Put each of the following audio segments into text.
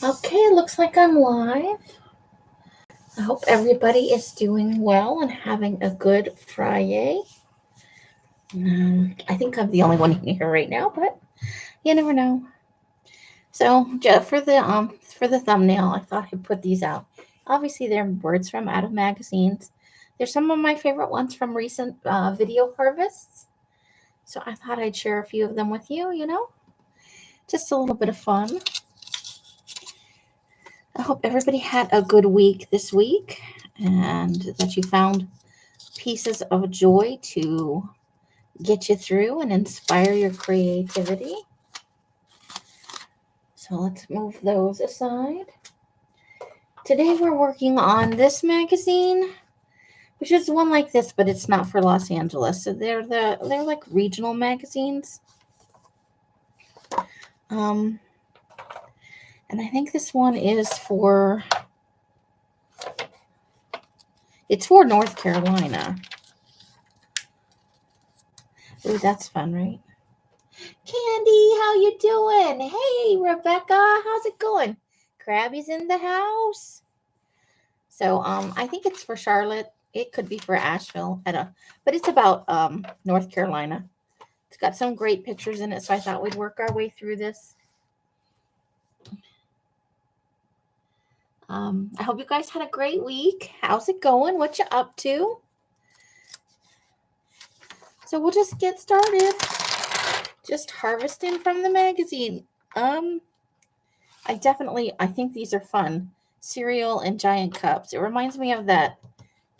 Okay, looks like I'm live. I hope everybody is doing well and having a good Fri-Yay. I think I'm the only one here right now, but you never know. So, for the thumbnail, I thought I'd put these out. Obviously, they're words from out of magazines. They're some of my favorite ones from recent video harvests. So I thought I'd share a few of them with you. Just a little bit of fun. I hope everybody had a good week this week and that you found pieces of joy to get you through and inspire your creativity. So let's move those aside. Today we're working on this magazine, which is one like this, but it's not for Los Angeles. So they're like regional magazines. And I think this one is it's for North Carolina. Ooh, that's fun, right? Candy, how you doing? Hey, Rebecca, how's it going? Krabby's in the house. So, I think it's for Charlotte. It could be for Asheville. I don't, but it's about North Carolina. It's got some great pictures in it, so I thought we'd work our way through this. I hope you guys had a great week. How's it going? What you up to? So we'll just get started. Just harvesting from the magazine. I think these are fun. Cereal and giant cups. It reminds me of that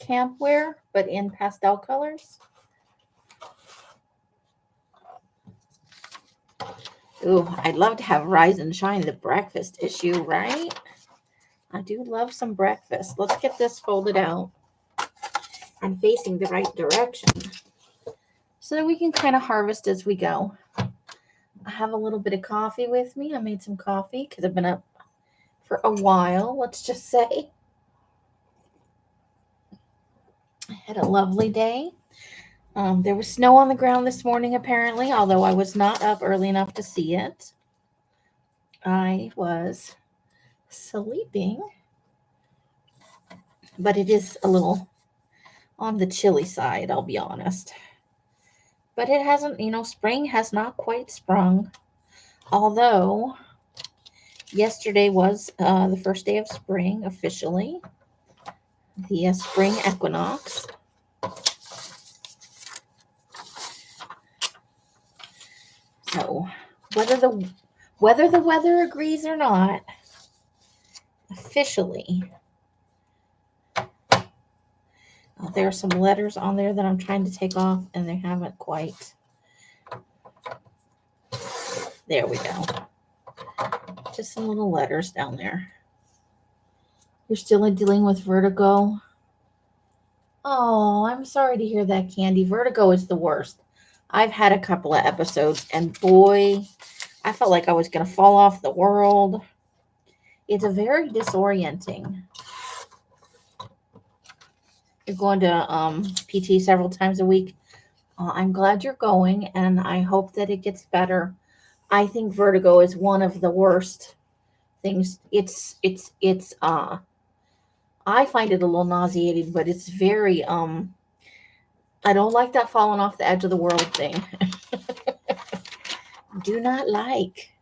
campware, but in pastel colors. Ooh, I'd love to have Rise and Shine, the breakfast issue, right? I do love some breakfast. Let's get this folded out and facing the right direction so that we can kind of harvest as we go. I have a little bit of coffee with me. I made some coffee because I've been up for a while, let's just say. I had a lovely day. There was snow on the ground this morning, apparently, although I was not up early enough to see it. I was sleeping, but it is a little on the chilly side, I'll be honest. But it hasn't, spring has not quite sprung, although yesterday was the first day of spring officially, the spring equinox. So whether the weather agrees or not, officially, there are some letters on there that I'm trying to take off, and they haven't quite. There we go. Just some little letters down there. You're still dealing with vertigo. Oh, I'm sorry to hear that, Candy. Vertigo is the worst. I've had a couple of episodes, and boy, I felt like I was going to fall off the world. It's a very disorienting. You're going to PT several times a week. I'm glad you're going, and I hope that it gets better. I think vertigo is one of the worst things. I find it a little nauseating, but it's very I don't like that falling off the edge of the world thing. Do not like.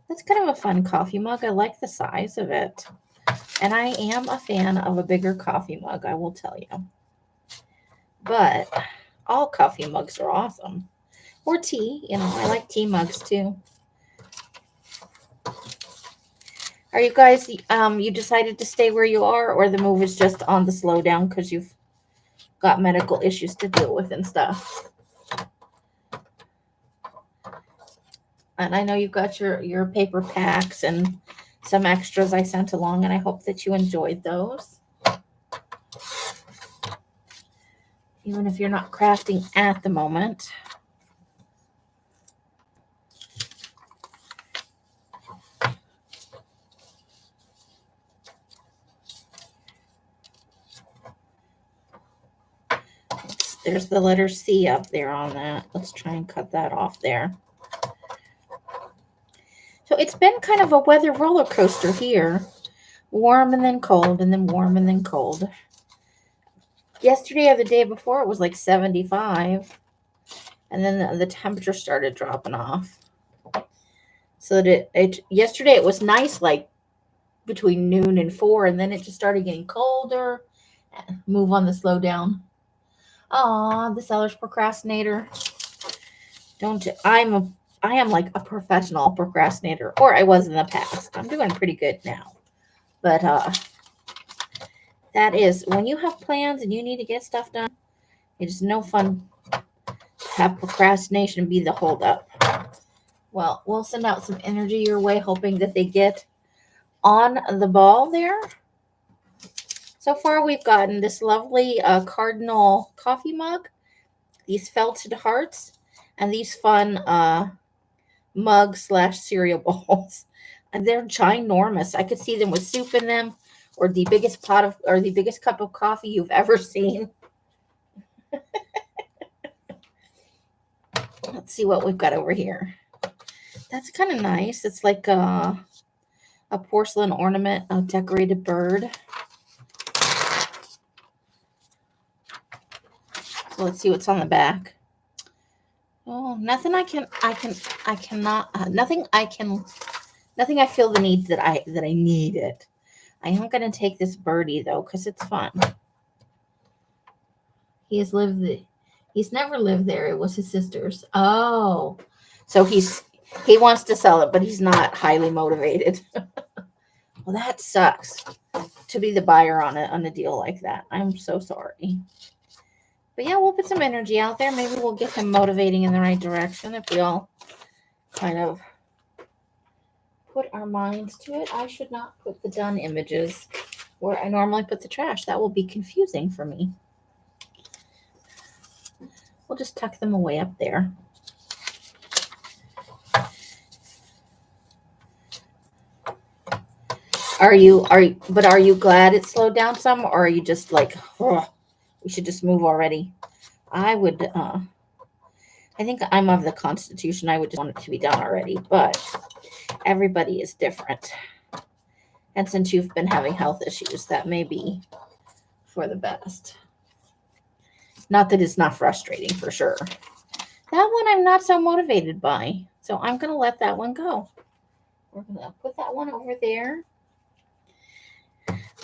That's kind of a fun coffee mug. I like the size of it. And I am a fan of a bigger coffee mug, I will tell you. But all coffee mugs are awesome. Or tea, I like tea mugs too. Are you guys, you decided to stay where you are, or the move is just on the slowdown because you've got medical issues to deal with and stuff? And I know you've got your paper packs and some extras I sent along, and I hope that you enjoyed those. Even if you're not crafting at the moment. There's the letter C up there on that. Let's try and cut that off there. So it's been kind of a weather roller coaster here. Warm and then cold and then warm and then cold. Yesterday or the day before, it was like 75. And then the temperature started dropping off. So that yesterday it was nice, like between noon and 4. And then it just started getting colder. Move on the slow down. Aw, the seller's procrastinator. I am like a professional procrastinator, or I was in the past. I'm doing pretty good now. But that is, when you have plans and you need to get stuff done, it's no fun to have procrastination be the holdup. Well, we'll send out some energy your way, hoping that they get on the ball there. So far, we've gotten this lovely cardinal coffee mug, these felted hearts, and these fun mug/cereal bowls. And they're ginormous. I could see them with soup in them, or the biggest the biggest cup of coffee you've ever seen. Let's see what we've got over here. That's kind of nice. It's like a porcelain ornament, a decorated bird. So let's see what's on the back. Oh, nothing I feel the need that I need it. I am going to take this birdie though, because it's fun. He's never lived there. It was his sister's. Oh, so he wants to sell it, but he's not highly motivated. Well, that sucks to be the buyer on a deal like that. I'm so sorry. But yeah, we'll put some energy out there. Maybe we'll get him motivating in the right direction if we all kind of put our minds to it. I should not put the done images where I normally put the trash. That will be confusing for me. We'll just tuck them away up there. Are you glad it slowed down some, or are you just like, oh, we should just move already? I think I'm of the constitution. I would just want it to be done already, but everybody is different. And since you've been having health issues, that may be for the best. Not that it's not frustrating, for sure. That one I'm not so motivated by, so I'm going to let that one go. We're going to put that one over there.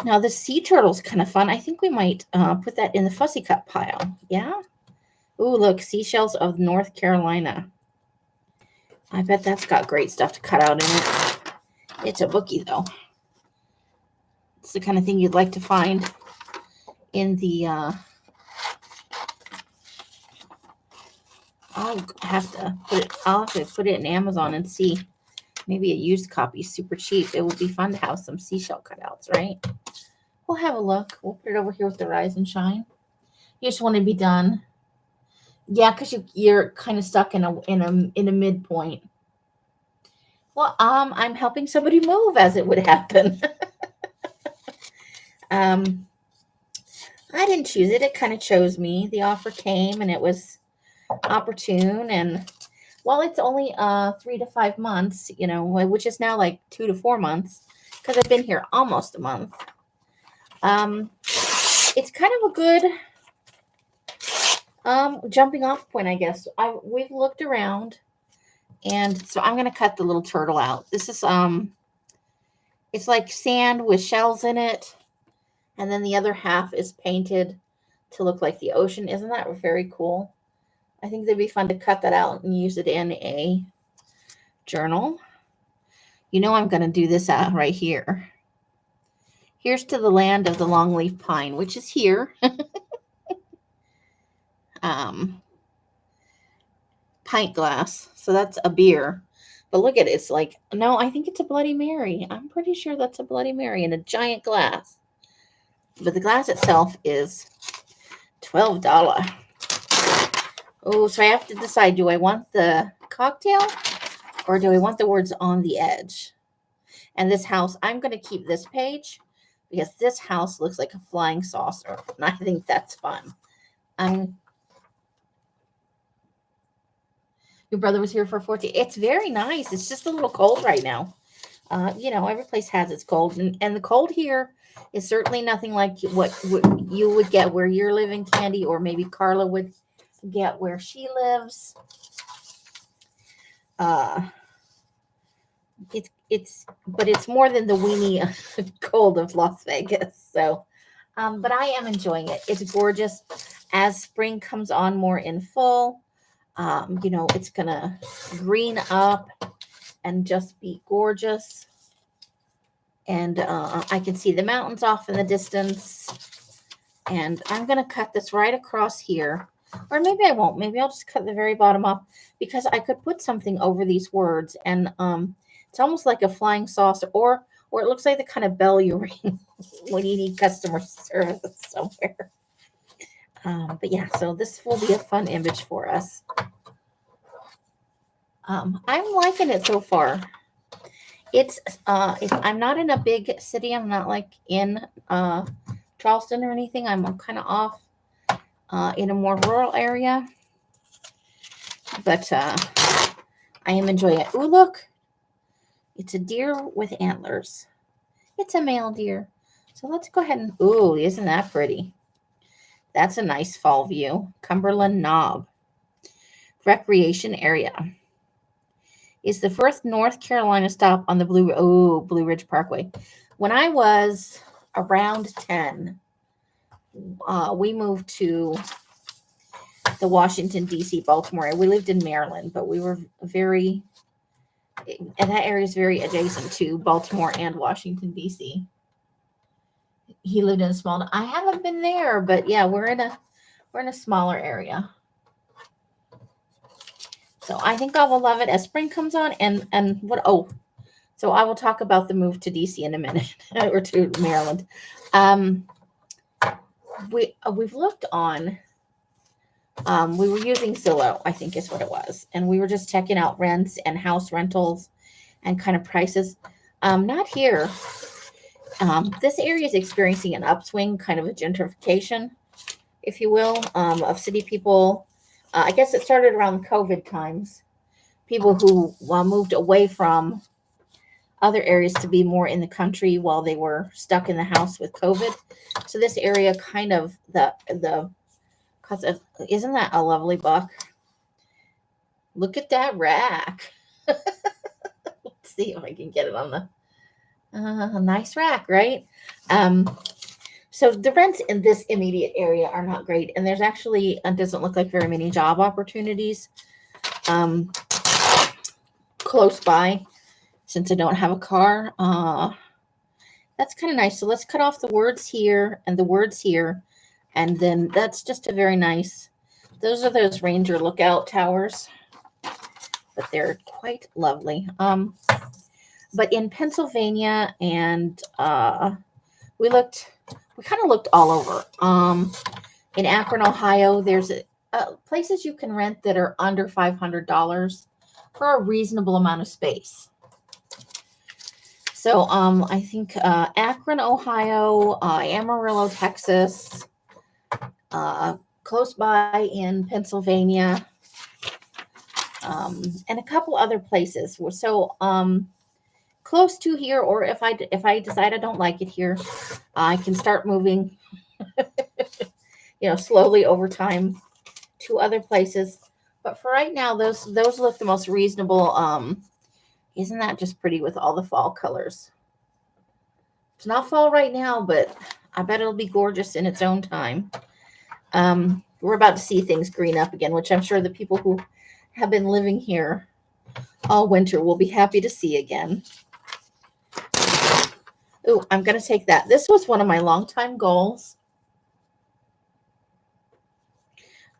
Now, the sea turtle's kind of fun. I think we might put that in the fussy cut pile. Yeah? Ooh, look, seashells of North Carolina. I bet that's got great stuff to cut out in it. It's a bookie, though. It's the kind of thing you'd like to find in the... I'll have to put it in Amazon and see. Maybe a used copy, super cheap. It would be fun to have some seashell cutouts, right? We'll have a look. We'll put it over here with the Rise and Shine. You just want to be done. Yeah, because you're kind of stuck in a midpoint. Well, I'm helping somebody move, as it would happen. I didn't choose it. It kind of chose me. The offer came, and it was opportune. And while it's only 3 to 5 months, which is now like 2 to 4 months, because I've been here almost a month. It's kind of a good jumping off point, I guess. We've looked around, and so I'm going to cut the little turtle out. This is it's like sand with shells in it, and then the other half is painted to look like the ocean. Isn't that very cool? I think it'd be fun to cut that out and use it in a journal. I'm going to do this out right here. Here's to the land of the longleaf pine, which is here. Pint glass. So that's a beer. But look at it. It's like, no, I think it's a Bloody Mary. I'm pretty sure that's a Bloody Mary in a giant glass. But the glass itself is $12. Oh, so I have to decide, do I want the cocktail or do I want the words on the edge? And this house, I'm going to keep this page because this house looks like a flying saucer. And I think that's fun. Your brother was here for 14. It's very nice. It's just a little cold right now. Every place has its cold, and the cold here is certainly nothing like what you would get where you're living, Candy, or maybe Carla would get where she lives. But it's more than the weenie cold of Las Vegas. So, but I am enjoying it. It's gorgeous. As spring comes on more in full, it's gonna green up and just be gorgeous. And I can see the mountains off in the distance. And I'm going to cut this right across here. Or maybe I won't. Maybe I'll just cut the very bottom off because I could put something over these words. And it's almost like a flying saucer, or it looks like the kind of bell you ring when you need customer service somewhere. But yeah, so this will be a fun image for us. I'm liking it so far. I'm not in a big city. I'm not like in Charleston or anything. I'm kind of off in a more rural area. But I am enjoying it. Ooh, look. It's a deer with antlers. It's a male deer. So let's go ahead and, ooh, isn't that pretty? That's a nice fall view. Cumberland Knob Recreation Area is the first North Carolina stop on the Blue Ridge Parkway. When I was around 10, we moved to the Washington, D.C., Baltimore area. We lived in Maryland, but we were and that area is very adjacent to Baltimore and Washington, D.C. He lived in a small, I haven't been there, but yeah, we're in a smaller area. So I think I will love it as spring comes on. So I will talk about the move to DC in a minute or to Maryland. We've looked on, we were using Zillow, I think is what it was. And we were just checking out rents and house rentals and kind of prices. Not here. This area is experiencing an upswing, kind of a gentrification, if you will, of city people. I guess it started around COVID times. People who moved away from other areas to be more in the country while they were stuck in the house with COVID. So this area kind of isn't that a lovely buck? Look at that rack. Let's see if I can get it on the nice rack, right? So the rents in this immediate area are not great. And there's actually, it doesn't look like very many job opportunities close by since I don't have a car. That's kind of nice. So let's cut off the words here and the words here. And then that's just a very nice, those are those Ranger lookout towers, but they're quite lovely. But in Pennsylvania and we kind of looked all over. In Akron, Ohio, there's places you can rent that are under $500 for a reasonable amount of space. So I think Akron, Ohio, Amarillo, Texas, close by in Pennsylvania, and a couple other places. So close to here, or if I decide I don't like it here, I can start moving, slowly over time to other places. But for right now, those look the most reasonable. Isn't that just pretty with all the fall colors? It's not fall right now, but I bet it'll be gorgeous in its own time. We're about to see things green up again, which I'm sure the people who have been living here all winter will be happy to see again. Ooh, I'm going to take that. This was one of my longtime goals.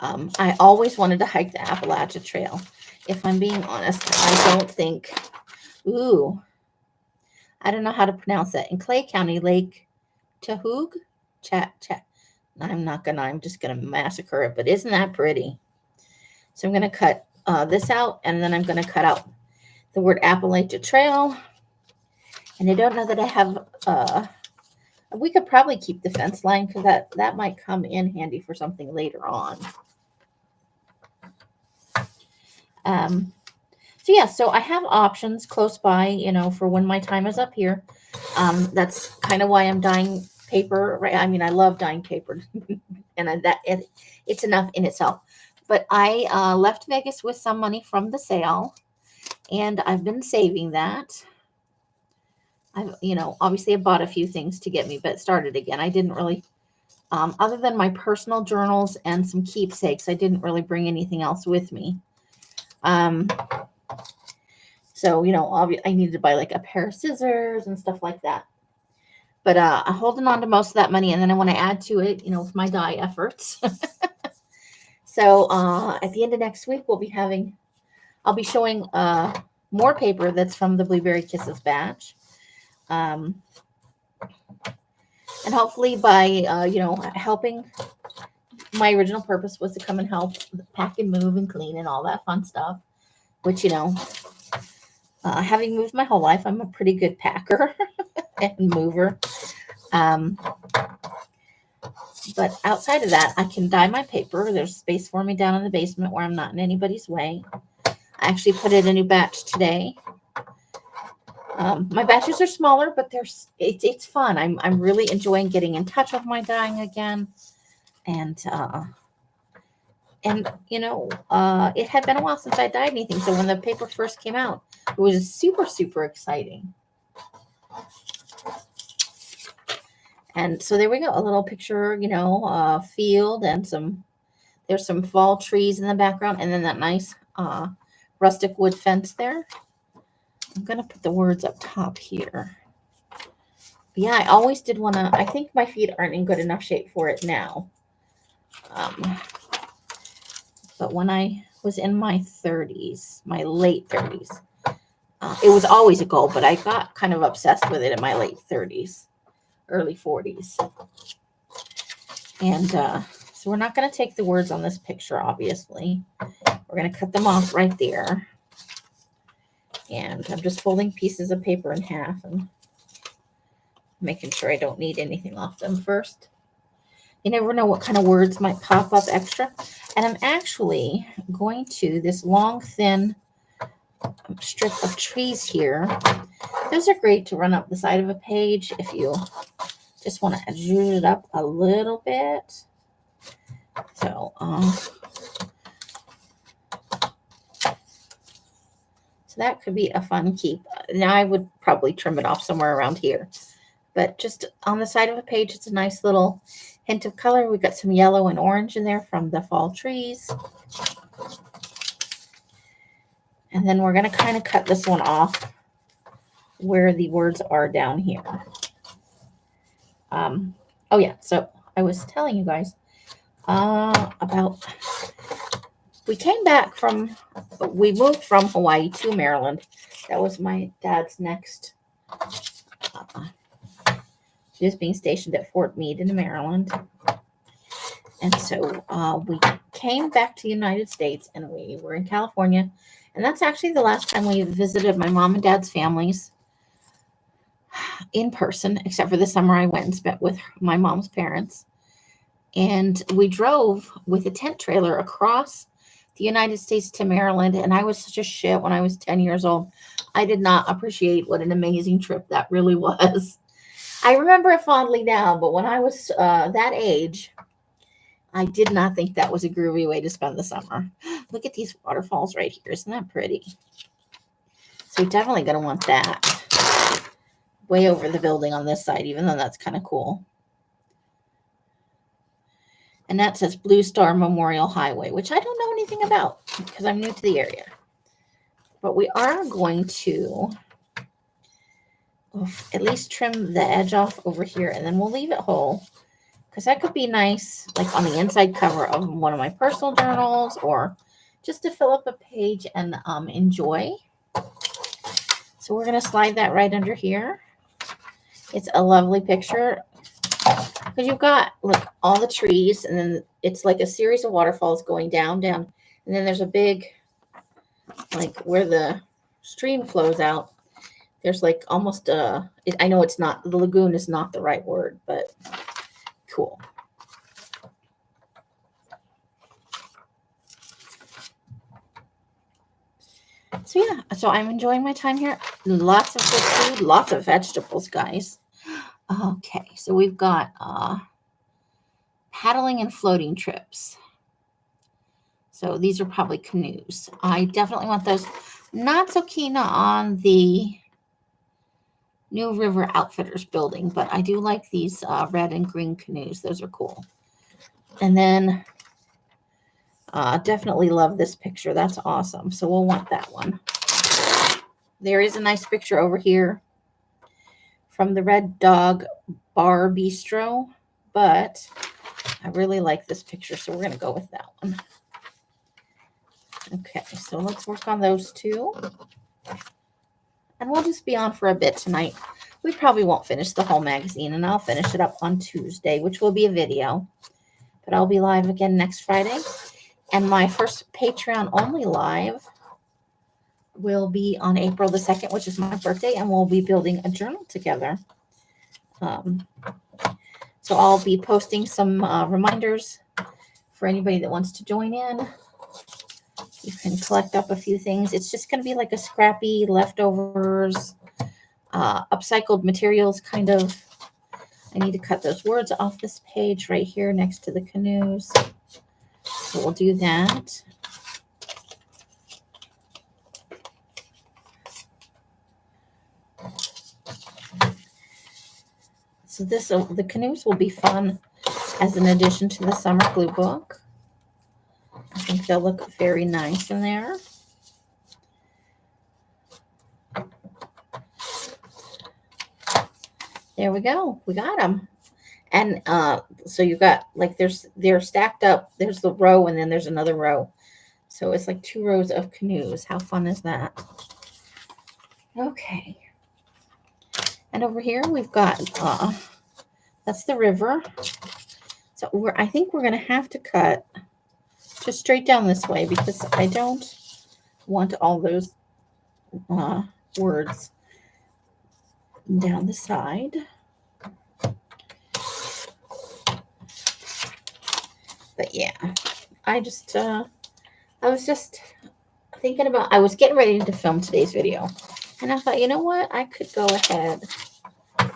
I always wanted to hike the Appalachia Trail. If I'm being honest, I don't think, I don't know how to pronounce that. In Clay County, Lake Tahoog? I'm just going to massacre it, but isn't that pretty? So I'm going to cut this out, and then I'm going to cut out the word Appalachia Trail. And I don't know that I have, we could probably keep the fence line because that might come in handy for something later on. So yeah, so I have options close by, you know, for when my time is up here. That's kind of why I'm dyeing paper, right? I mean, I love dyeing paper, and it's enough in itself. But I left Vegas with some money from the sale, and I've been saving that. I've, you know, obviously I bought a few things to get me but started again. I didn't really, other than my personal journals and some keepsakes, I didn't really bring anything else with me. So, you know, I needed to buy like a pair of scissors and stuff like that. But I'm holding on to most of that money, and then I want to add to it, you know, with my dye efforts. So at the end of next week, I'll be showing more paper that's from the Blueberry Kisses batch. And hopefully by, you know, helping, my original purpose was to come and help pack and move and clean and all that fun stuff, which, you know, having moved my whole life, I'm a pretty good packer and mover. But outside of that, I can dye my paper. There's space for me down in the basement where I'm not in anybody's way. I actually put in a new batch today. My batches are smaller, but it's fun. I'm really enjoying getting in touch with my dyeing again, and you know, it had been a while since I dyed anything. So when the paper first came out, it was super exciting. And so there we go, a little picture, you know, field and there's some fall trees in the background, and then that nice rustic wood fence there. I'm going to put the words up top here. Yeah, I always did want to, I think my feet aren't in good enough shape for it now. But when I was in my 30s, my late 30s, it was always a goal, but I got kind of obsessed with it in my late 30s, early 40s. And so we're not going to take the words on this picture, obviously. We're going to cut them off right there. And I'm just folding pieces of paper in half and making sure I don't need anything off them first. You never know what kind of words might pop up extra. And I'm actually going to this long, thin strip of trees here. Those are great to run up the side of a page if you just want to zhuzh it up a little bit. So, so that could be a fun keep. Now I would probably trim it off somewhere around here. But just on the side of a page, it's a nice little hint of color. We've got some yellow and orange in there from the fall trees. And then we're going to kind of cut this one off where the words are down here. Oh yeah, so I was telling you guys about, we moved from Hawaii to Maryland. That was my dad's next, he was being stationed at Fort Meade in Maryland. And so we came back to the United States, and we were in California. And that's actually the last time we visited my mom and dad's families in person, except for the summer I went and spent with my mom's parents. And we drove with a tent trailer across the United States to Maryland. And I was such a shit when I was 10 years old. I did not appreciate what an amazing trip that really was. I remember it fondly now, but when I was that age, I did not think that was a groovy way to spend the summer. Look at these waterfalls right here. Isn't that pretty? So we're definitely going to want that way over the building on this side, even though that's kind of cool. And that says Blue Star Memorial Highway, which I don't know anything about because I'm new to the area. But we are going to at least trim the edge off over here, and then we'll leave it whole. Because that could be nice, like on the inside cover of one of my personal journals, or just to fill up a page and enjoy. So we're going to slide that right under here. It's a lovely picture. Because you've got, look, all the trees, and then it's like a series of waterfalls going down. And then there's a big, like where the stream flows out, there's like almost a, I know it's not, the lagoon is not the right word, but cool. So yeah, so I'm enjoying my time here. Lots of good food, lots of vegetables, guys. Okay, so we've got paddling and floating trips. So these are probably canoes. I definitely want those. Not so keen on the New River Outfitters building, but I do like these red and green canoes. Those are cool. And then definitely love this picture. That's awesome. So we'll want that one. There is a nice picture over here from the Red Dog Bar Bistro, but I really like this picture, so we're going to go with that one. Okay, so let's work on those two. And we'll just be on for a bit tonight. We probably won't finish the whole magazine, and I'll finish it up on Tuesday, which will be a video. But I'll be live again next Friday. And my first Patreon-only live will be on April the 2nd, which is my birthday, and we'll be building a journal together. So I'll be posting some reminders for anybody that wants to join in. You can collect up a few things. It's just going to be like a scrappy leftovers, upcycled materials kind of. I need to cut those words off this page right here next to the canoes. So we'll do that. So the canoes will be fun as an addition to the summer glue book. I think they'll look very nice in there. There we go. We got them. And so you got like they're stacked up. There's the row and then there's another row. So it's like 2 rows of canoes. How fun is that? Okay. And over here we've got that's the river. So I think we're going to have to cut just straight down this way because I don't want all those words down the side. But yeah, I was just thinking about, I was getting ready to film today's video. And I thought, you know what? I could go ahead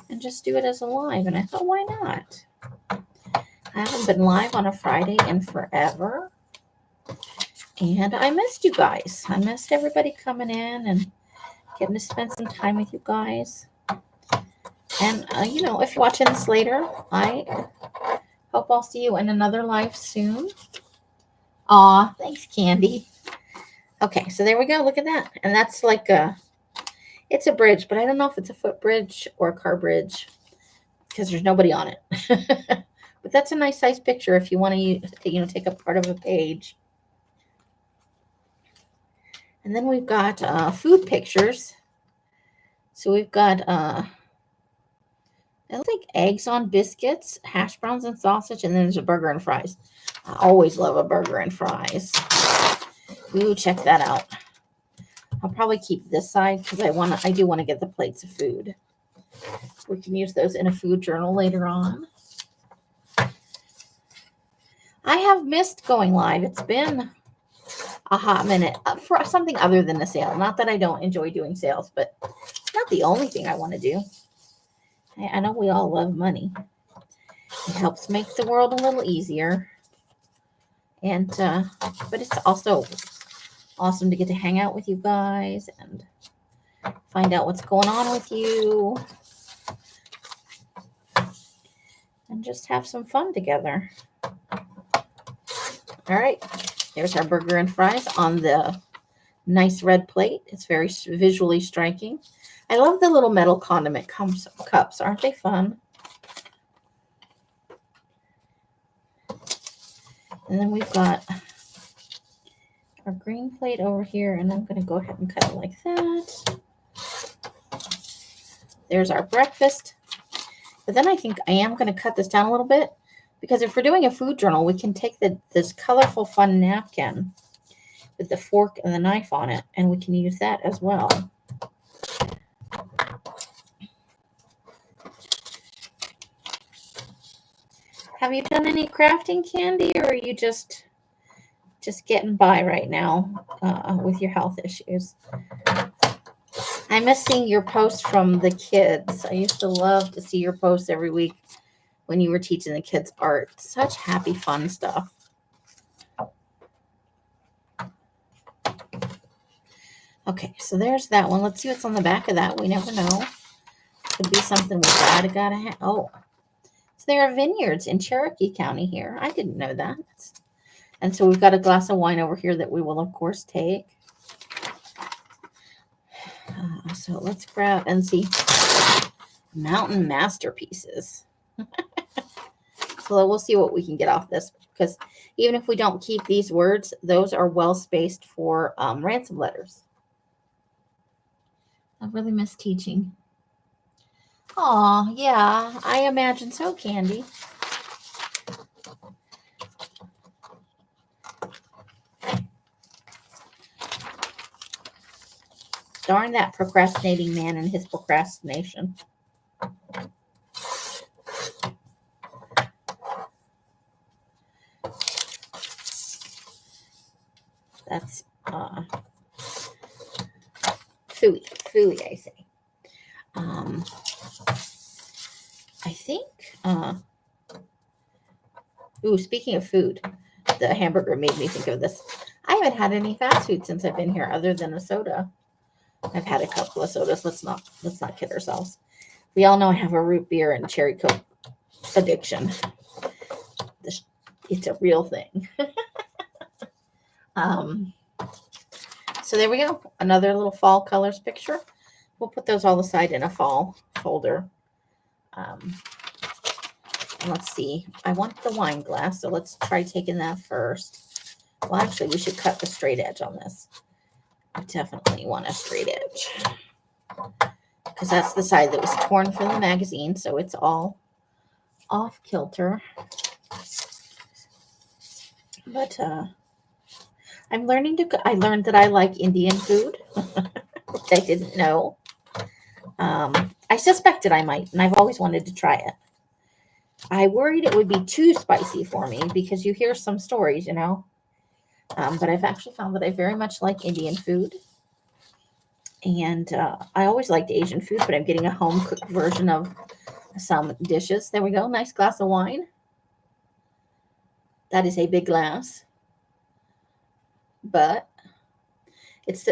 and just do it as a live. And I thought, why not? I haven't been live on a Friday in forever. And I missed you guys. I missed everybody coming in and getting to spend some time with you guys. And, you know, if you're watching this later, I hope I'll see you in another live soon. Aw, thanks, Candy. Okay, so there we go. Look at that. And that's like it's a bridge, but I don't know if it's a footbridge or a car bridge because there's nobody on it. But that's a nice size picture if you want to, take up part of a page. And then we've got food pictures. So we've got it looks like eggs on biscuits, hash browns and sausage, and then there's a burger and fries. I always love a burger and fries. Ooh, check that out. I'll probably keep this side because I do want to get the plates of food. We can use those in a food journal later on. I have missed going live. It's been a hot minute for something other than a sale. Not that I don't enjoy doing sales, but it's not the only thing I want to do. I know we all love money. It helps make the world a little easier. And but it's also awesome to get to hang out with you guys and find out what's going on with you and just have some fun together. All right, there's our burger and fries on the nice red plate. It's very visually striking. I love the little metal condiment cups. Aren't they fun? And then we've got our green plate over here, and I'm going to go ahead and cut it like that. There's our breakfast. But then I think I am going to cut this down a little bit because if we're doing a food journal, we can take this colorful, fun napkin with the fork and the knife on it, and we can use that as well. Have you done any crafting, Candy, or are you just just getting by right now with your health issues. I miss seeing your posts from the kids. I used to love to see your posts every week when you were teaching the kids art. Such happy, fun stuff. Okay, so there's that one. Let's see what's on the back of that. We never know. Could be something we gotta have. Oh, so there are vineyards in Cherokee County here. I didn't know that. And so we've got a glass of wine over here that we will, of course, take. So let's grab and see. Mountain masterpieces. So we'll see what we can get off this, because even if we don't keep these words, those are well spaced for ransom letters. I really miss teaching. Oh, yeah, I imagine so, Candy. Darn that procrastinating man and his procrastination. That's Fri-Yay, I say. I think, speaking of food, the hamburger made me think of this. I haven't had any fast food since I've been here other than a soda. I've had a couple of sodas. Let's not kid ourselves. We all know I have a root beer and cherry Coke addiction. It's a real thing. So there we go. Another little fall colors picture. We'll put those all aside in a fall folder. Let's see. I want the wine glass, so let's try taking that first. Well, actually, we should cut the straight edge on this. I definitely want a straight edge, because that's the side that was torn from the magazine, so it's all off kilter. But I'm learning to. I learned that I like Indian food, which I didn't know. I suspected I might, and I've always wanted to try it. I worried it would be too spicy for me, because you hear some stories, you know. But I've actually found that I very much like Indian food. And I always liked Asian food, but I'm getting a home cooked version of some dishes. There we go. Nice glass of wine. That is a big glass. But it's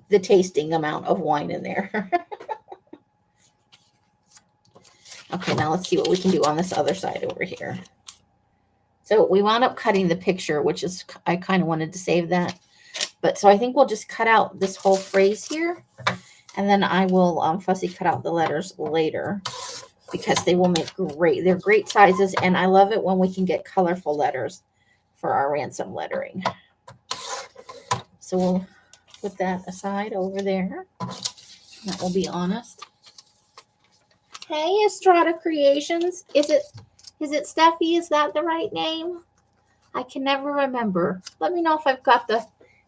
the tasting amount of wine in there. Okay, now let's see what we can do on this other side over here. So we wound up cutting the picture, which is, I kind of wanted to save that. But so I think we'll just cut out this whole phrase here. And then I will fussy cut out the letters later, because they will make they're great sizes. And I love it when we can get colorful letters for our ransom lettering. So we'll put that aside over there. That will be honest. Hey, Estrada Creations. Is it Steffi? Is that the right name? I can never remember. Let me know if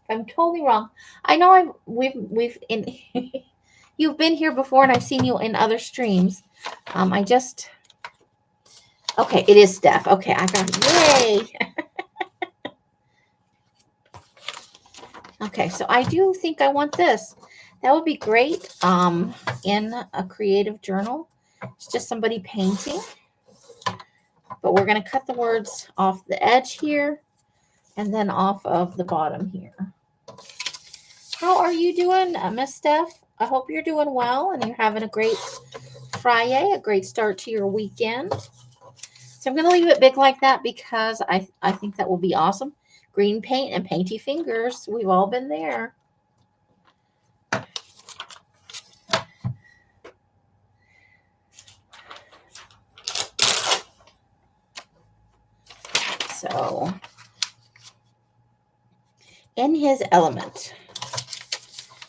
I'm totally wrong. I know we've you've been here before, and I've seen you in other streams. Okay, it is Steph. Okay, I got it. Yay. Okay, so I do think I want this. That would be great in a creative journal. It's just somebody painting. But we're going to cut the words off the edge here and then off of the bottom here. How are you doing, Miss Steph? I hope you're doing well and you're having a great Fri-Yay, a great start to your weekend. So I'm going to leave it big like that, because I think that will be awesome. Green paint and painty fingers. We've all been there. So, in his element,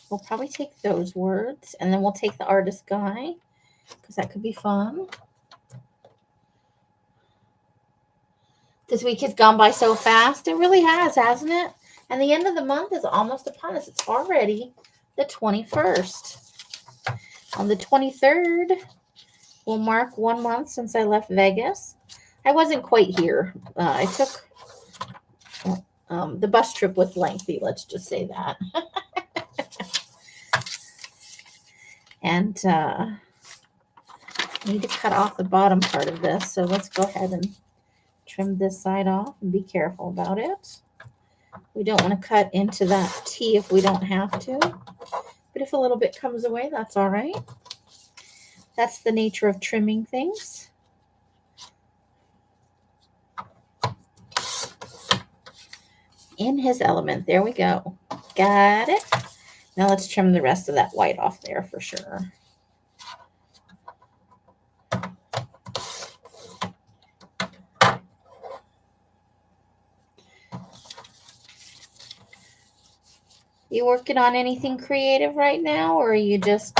we'll probably take those words, and then we'll take the artist guy, because that could be fun. This week has gone by so fast. It really has, hasn't it? And the end of the month is almost upon us. It's already the 21st. On the 23rd, we'll mark 1 month since I left Vegas. I wasn't quite here. I took The bus trip was lengthy, let's just say that. And need to cut off the bottom part of this. So let's go ahead and trim this side off and be careful about it. We don't want to cut into that T if we don't have to. But if a little bit comes away, that's all right. That's the nature of trimming things. In his element. There we go. Got it. Now let's trim the rest of that white off there for sure. You working on anything creative right now, or are you just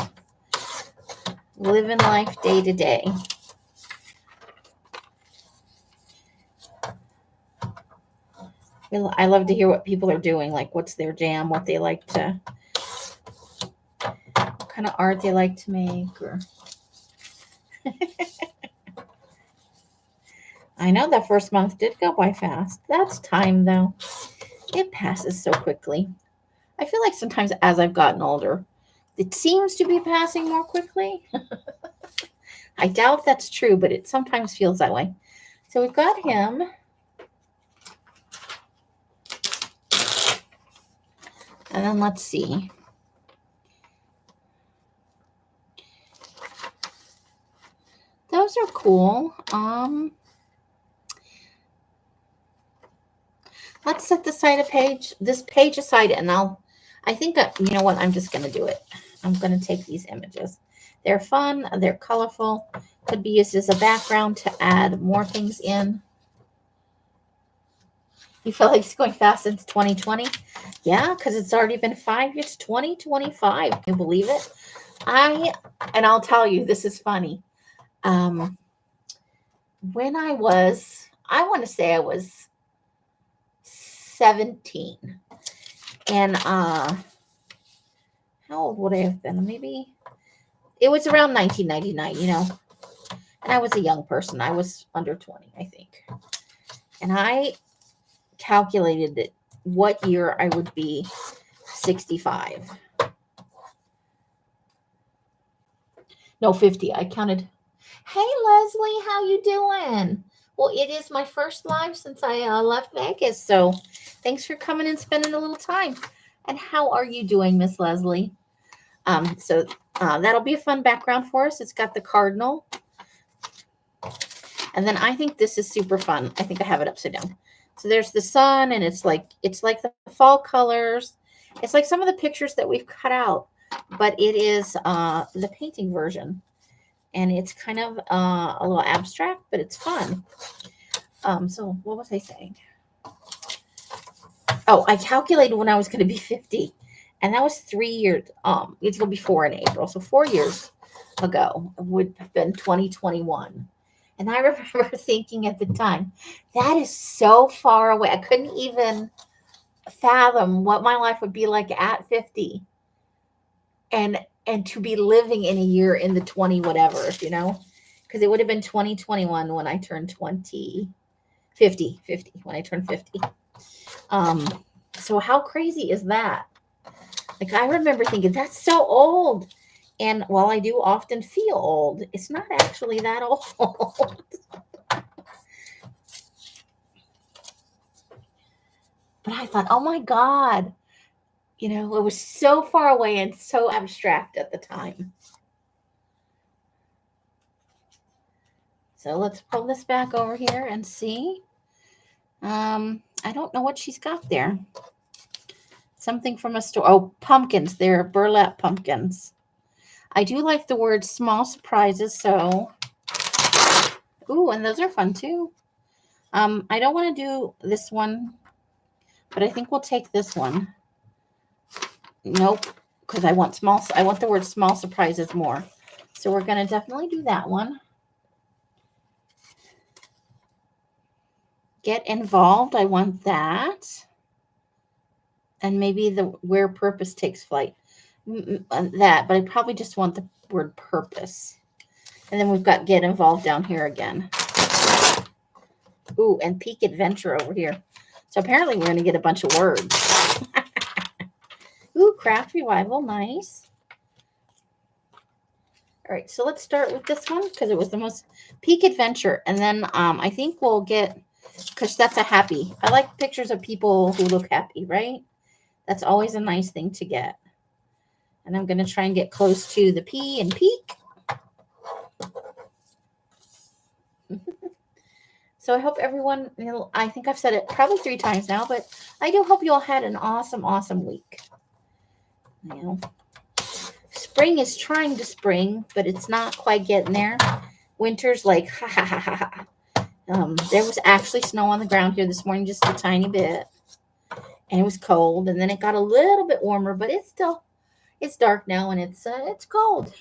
living life day to day? I love to hear what people are doing, like what's their jam, what they like to, what kind of art they like to make. Or I know that first month did go by fast. That's time, though. It passes so quickly. I feel like sometimes as I've gotten older, it seems to be passing more quickly. I doubt that's true, but it sometimes feels that way. So we've got him. And then let's see. Those are cool. Let's set this page aside, and I think, you know what, I'm just going to do it. I'm going to take these images. They're fun. They're colorful. Could be used as a background to add more things in. You feel like it's going fast since 2020? Yeah, because it's already been 5 years, 2025. Can you believe it? And I'll tell you, this is funny. When I want to say I was 17. And how old would I have been? Maybe it was around 1999, you know. And I was a young person. I was under 20, I think. And I calculated that what year I would be 65. No, 50. I counted. Hey, Leslie, how you doing? Well, it is my first live since I left Vegas, so thanks for coming and spending a little time. And how are you doing, Miss Leslie? So that'll be a fun background for us. It's got the cardinal. And then I think this is super fun. I think I have it upside down. So there's the sun, and it's like the fall colors. It's like some of the pictures that we've cut out, but it is the painting version. And it's kind of a little abstract, but it's fun. So what was I saying? Oh, I calculated when I was going to be 50. And that was 3 years. It's going to be 4 in April. So 4 years ago would have been 2021. And I remember thinking at the time, that is so far away. I couldn't even fathom what my life would be like at 50. And to be living in a year in the 20 whatever, you know, because it would have been 2021 when I turned 50 when I turned 50. So how crazy is that? Like, I remember thinking that's so old. And while I do often feel old, it's not actually that old. But I thought, oh my God, you know, it was so far away and so abstract at the time. So let's pull this back over here and see. I don't know what she's got there. Something from a store. Oh, pumpkins. They're burlap pumpkins. I do like the word small surprises. So, ooh, and those are fun too. I don't want to do this one, but I think we'll take this one. Nope, because I want the word small surprises more. So we're going to definitely do that one. Get involved. I want that. And maybe the where purpose takes flight. That, but I probably just want the word purpose. And then we've got get involved down here again. Ooh, and peak adventure over here. So apparently we're going to get a bunch of words. Ooh, craft revival. Nice. All right, so let's start with this one because it was the most peak adventure. And then I think we'll get, because that's a happy. I like pictures of people who look happy, right? That's always a nice thing to get. And I'm going to try and get close to the P and peak. So I hope everyone, I think I've said it probably 3 times now, but I do hope you all had an awesome, awesome week. Spring is trying to spring, but it's not quite getting there. Winter's like, ha, ha, ha, ha, ha. There was actually snow on the ground here this morning, just a tiny bit. And it was cold, and then it got a little bit warmer, but it's dark now, and it's cold.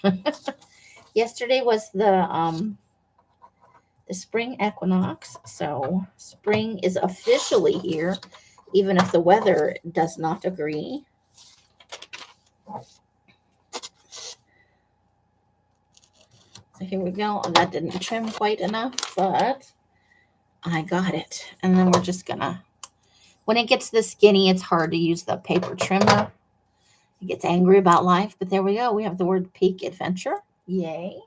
Yesterday was the spring equinox, so spring is officially here, even if the weather does not agree. So here we go. That didn't trim quite enough, but I got it. And then we're just gonna, when it gets this skinny, it's hard to use the paper trimmer. It gets angry about life, but there we go. We have the word peak adventure. Yay.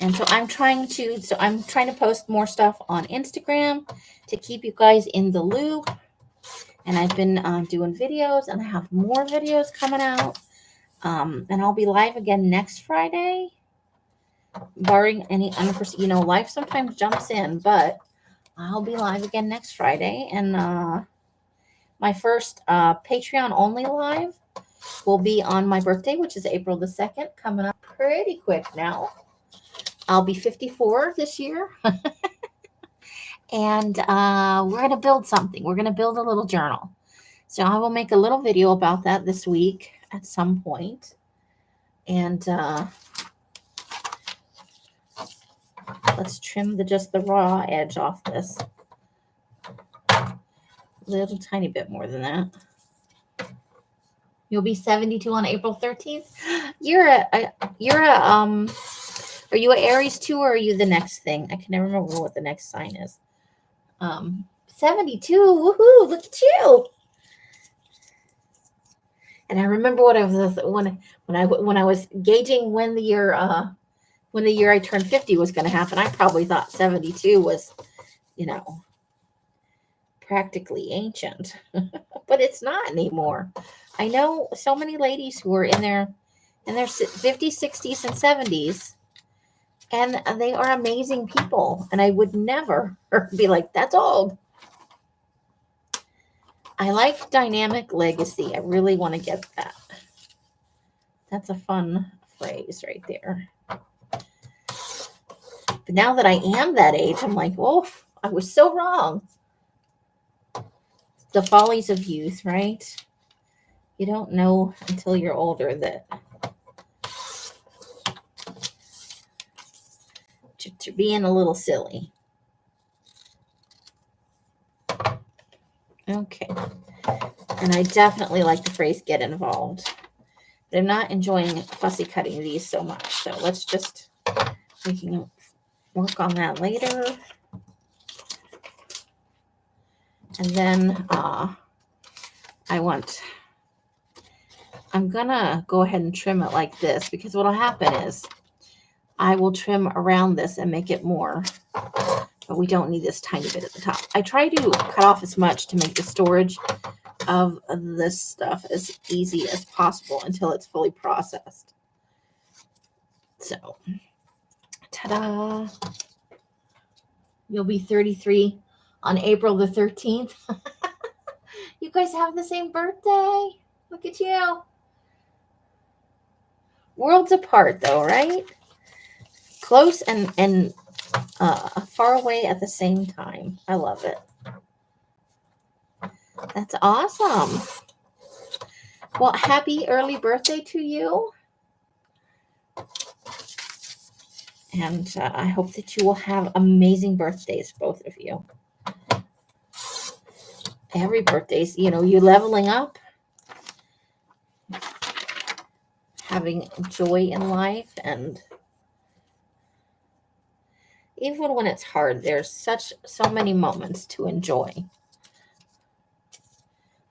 And so I'm trying to post more stuff on Instagram to keep you guys in the loop. And I've been doing videos, and I have more videos coming out. And I'll be live again next Friday, barring any unforeseen, life sometimes jumps in, but I'll be live again next Friday. And my first Patreon only live will be on my birthday, which is April the 2nd, coming up pretty quick now. I'll be 54 this year. And we're going to build something. We're going to build a little journal. So I will make a little video about that this week at some point. And let's trim just the raw edge off this. A little tiny bit more than that. You'll be 72 on April 13th. Are you an Aries too, or are you the next thing? I can never remember what the next sign is. 72. Woohoo! Look at you. And I remember what I was when I was gauging when the year I turned 50 was going to happen. I probably thought 72 was, practically ancient, but it's not anymore. I know so many ladies who are in their 50s, 60s, and 70s, and they are amazing people. And I would never be like, that's old. I like dynamic legacy. I really want to get that. That's a fun phrase right there. But now that I am that age, I'm like, oh, I was so wrong. The follies of youth, right? You don't know until you're older that you're being a little silly. Okay. And I definitely like the phrase get involved. But I'm not enjoying fussy cutting these so much. So we can work on that later. And then I'm going to go ahead and trim it like this, because what will happen is I will trim around this and make it more. But we don't need this tiny bit at the top. I try to cut off as much to make the storage of this stuff as easy as possible until it's fully processed. So, ta-da! You'll be 33 on April the 13th. You guys have the same birthday. Look at you. Worlds apart, though, right? Close and far away at the same time. I love it. That's awesome. Well, happy early birthday to you. And I hope that you will have amazing birthdays, both of you. Every birthday's, you leveling up, having joy in life, and even when it's hard, there's so many moments to enjoy.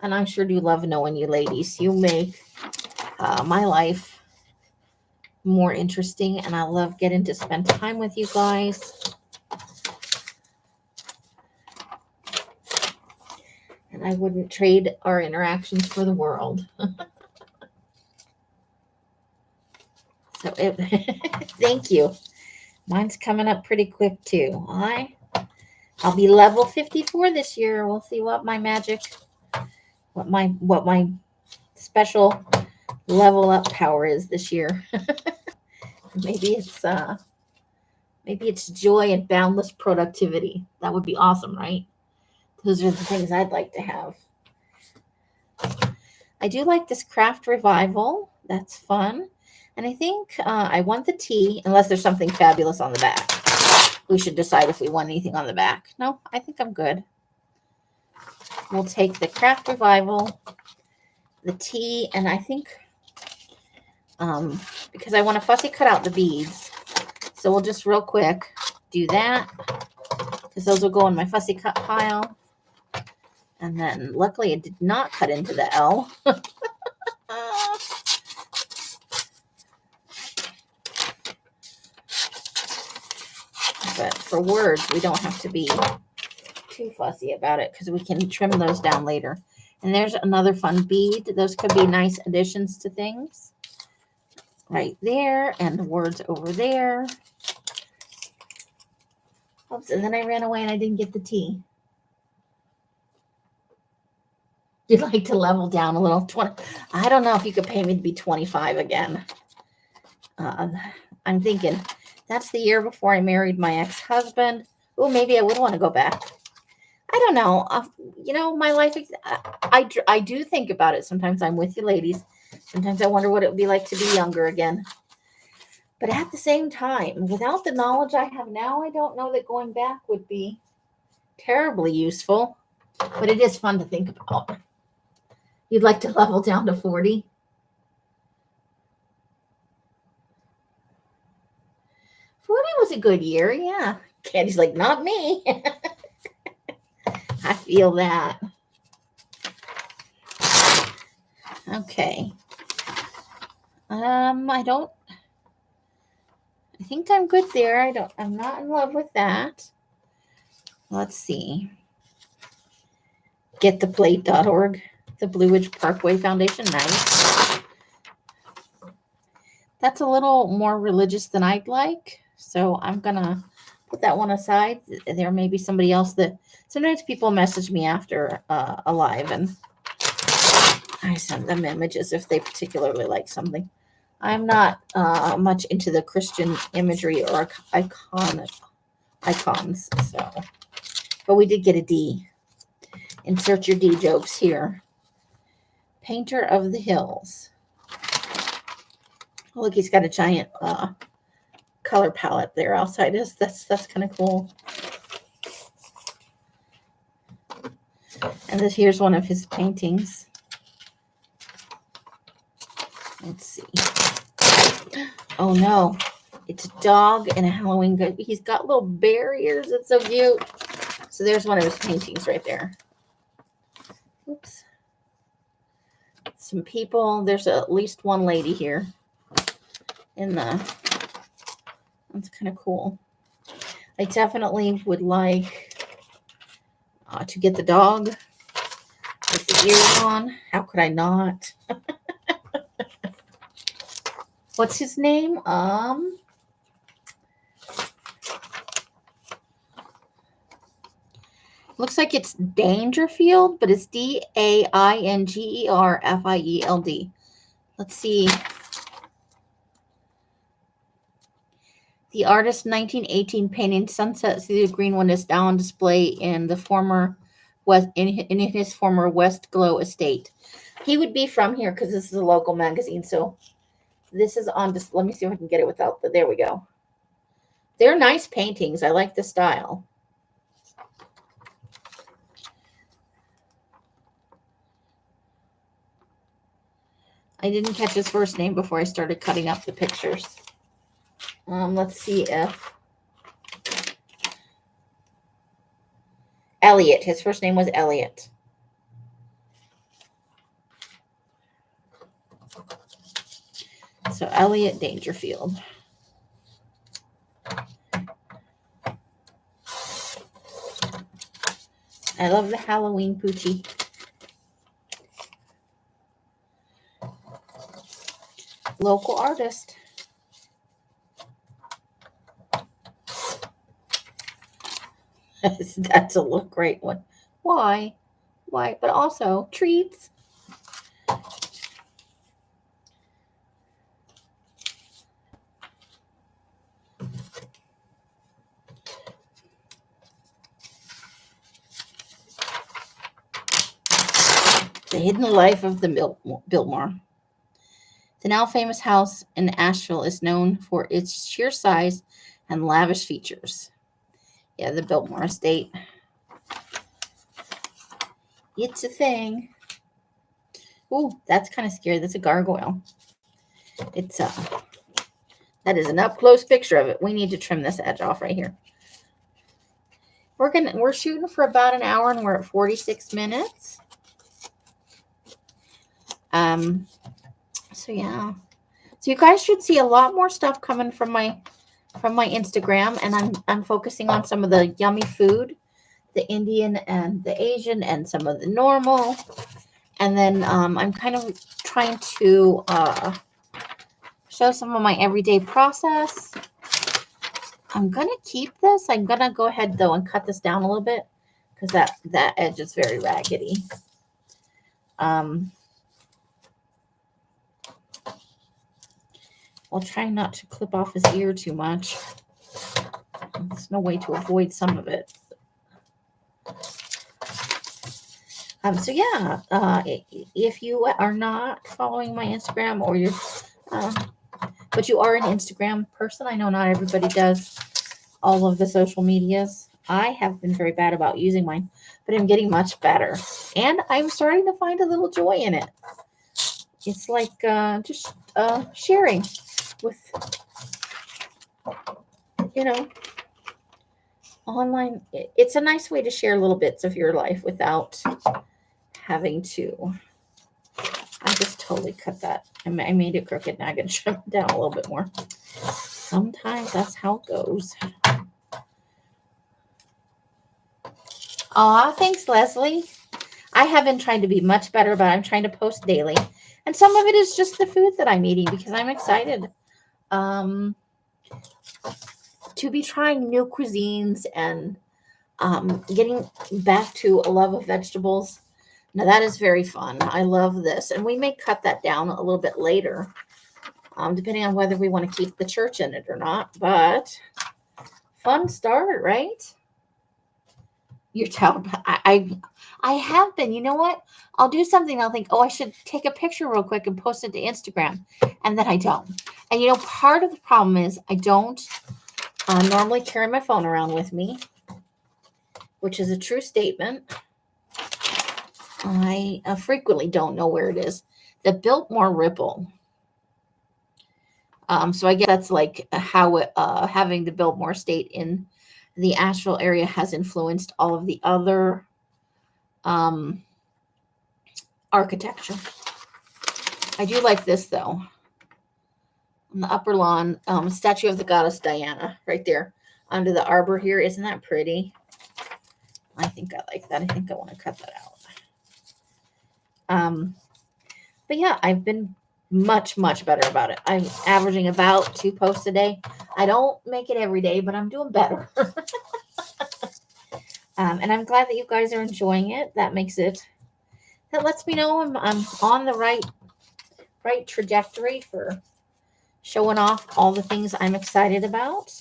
And I sure do love knowing you ladies. You make my life more interesting, and I love getting to spend time with you guys. And I wouldn't trade our interactions for the world. So thank you. Mine's coming up pretty quick too. I'll be level 54 this year. We'll see what my magic, what my special level up power is this year. Maybe it's joy and boundless productivity. That would be awesome, right? Those are the things I'd like to have. I do like this craft revival. That's fun. And I think I want the tea, unless there's something fabulous on the back. We should decide if we want anything on the back. No, I think I'm good. We'll take the craft revival, the tea, and I think because I want to fussy cut out the beads. So we'll just real quick do that, because those will go in my fussy cut pile. And then luckily it did not cut into the L. But for words, we don't have to be too fussy about it, because we can trim those down later. And there's another fun bead. Those could be nice additions to things. Right there, and the words over there. Oops, and then I ran away and I didn't get the tea. You'd like to level down a little. 20. I don't know if you could pay me to be 25 again. I'm thinking that's the year before I married my ex-husband. Oh, maybe I would want to go back. I don't know. My life, I do think about it. Sometimes I'm with you ladies. Sometimes I wonder what it would be like to be younger again. But at the same time, without the knowledge I have now, I don't know that going back would be terribly useful. But it is fun to think about. You'd like to level down to 40? Was a good year, yeah. Candy's like, not me. I feel that. Okay. I think I'm good there. I'm not in love with that. Let's see. Gettheplate.org, the Blue Ridge Parkway Foundation. Nice. That's a little more religious than I'd like. So I'm going to put that one aside. There may be somebody else that sometimes people message me after a live, and I send them images if they particularly like something. I'm not much into the Christian imagery or icons. So, but we did get a D. Insert your D jokes here. Painter of the Hills. Oh, look, he's got a giant color palette there outside us. That's kind of cool. And here's one of his paintings. Let's see. Oh no, it's a dog and a Halloween guy. He's got little barriers. It's so cute. So there's one of his paintings right there. Oops. Some people. There's at least one lady here. That's kind of cool. I definitely would like to get the dog with the ears on. How could I not? What's his name? Looks like it's Dangerfield, but it's Daingerfield. Let's see. The artist 1918 painting Sunset Through the Green One is now on display in the former in his former West Glow estate. He would be from here because this is a local magazine. So this is on. Let me see if I can get it without. There we go. They're nice paintings. I like the style. I didn't catch his first name before I started cutting up the pictures. Let's see if Elliot. His first name was Elliot. So Elliot Dangerfield. I love the Halloween Poochie. Local artist. That's a great one. Why? Why? But also treats. The Hidden Life of the Biltmore. The now famous house in Asheville is known for its sheer size and lavish features. Yeah, the Biltmore estate. It's a thing. Ooh, that's kind of scary. That's a gargoyle. It's that is an up close picture of it. We need to trim this edge off right here. We're shooting for about an hour and we're at 46 minutes. So yeah. So you guys should see a lot more stuff coming from my Instagram, and I'm focusing on some of the yummy food, the Indian and the Asian and some of the normal. And then I'm kind of trying to show some of my everyday process. I'm going to keep this. I'm going to go ahead, though, and cut this down a little bit because that edge is very raggedy. I'll try not to clip off his ear too much. There's no way to avoid some of it. So yeah, if you are not following my Instagram, or you're, but you are an Instagram person, I know not everybody does all of the social medias. I have been very bad about using mine, but I'm getting much better, and I'm starting to find a little joy in it. It's like just sharing with, online. It's a nice way to share little bits of your life without having to. I just totally cut that. I made it crooked. Now I can trim it down a little bit more. Sometimes that's how it goes. Aw, thanks, Leslie. I have been trying to be much better, but I'm trying to post daily. And some of it is just the food that I'm eating because I'm excited to be trying new cuisines and getting back to a love of vegetables. Now that is very fun. I love this. And we may cut that down a little bit later, depending on whether we want to keep the church in it or not. But fun start, right? You're telling I have been. You know what? I'll do something. I'll think, oh, I should take a picture real quick and post it to Instagram. And then I don't. And part of the problem is I don't normally carry my phone around with me, which is a true statement. I frequently don't know where it is. The Biltmore Ripple. So I guess that's like how having the Biltmore estate in the Asheville area has influenced all of the other architecture. I do like this, though. On the upper lawn, statue of the goddess Diana right there under the arbor here. Isn't that pretty? I think I like that. I think I want to cut that out. But yeah, I've been much, much better about it. I'm averaging about 2 posts a day. I don't make it every day, but I'm doing better. And I'm glad that you guys are enjoying it. That lets me know I'm on the right trajectory for showing off all the things I'm excited about.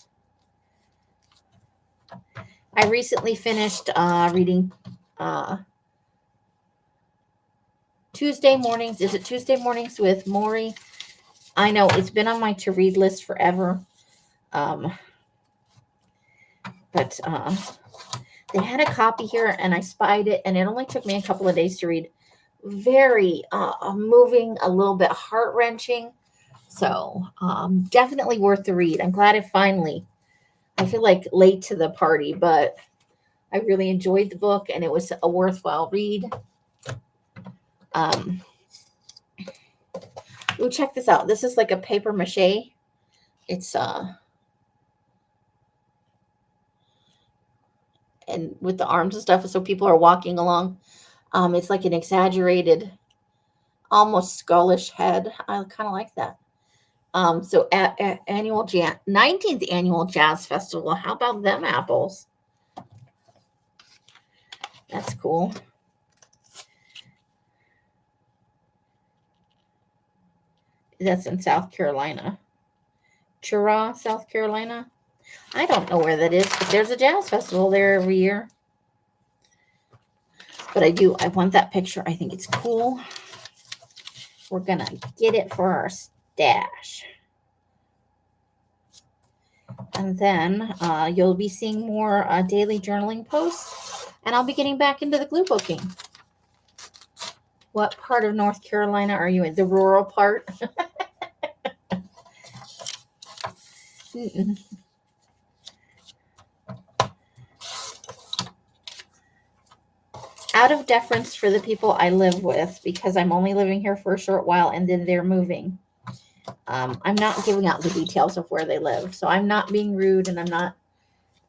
I recently finished reading Tuesday Mornings. Is it Tuesday Mornings with Maury? I know it's been on my to-read list forever. But they had a copy here and I spied it, and it only took me a couple of days to read. Very moving, a little bit heart-wrenching. So definitely worth the read. I'm glad I feel like late to the party, but I really enjoyed the book, and it was a worthwhile read. Ooh, check this out. This is like a paper mache. It's and with the arms and stuff, so people are walking along. It's like an exaggerated, almost skullish head. I kind of like that. So at annual 19th annual jazz festival. How about them apples? That's cool. That's in South Carolina. Chura, South Carolina. I don't know where that is, but there's a jazz festival there every year. But I want that picture. I think it's cool. We're going to get it for our stash. And then you'll be seeing more daily journaling posts. And I'll be getting back into the glue booking. What part of North Carolina are you in? The rural part? Out of deference for the people I live with, because I'm only living here for a short while and then they're moving. I'm not giving out the details of where they live. So I'm not being rude and I'm not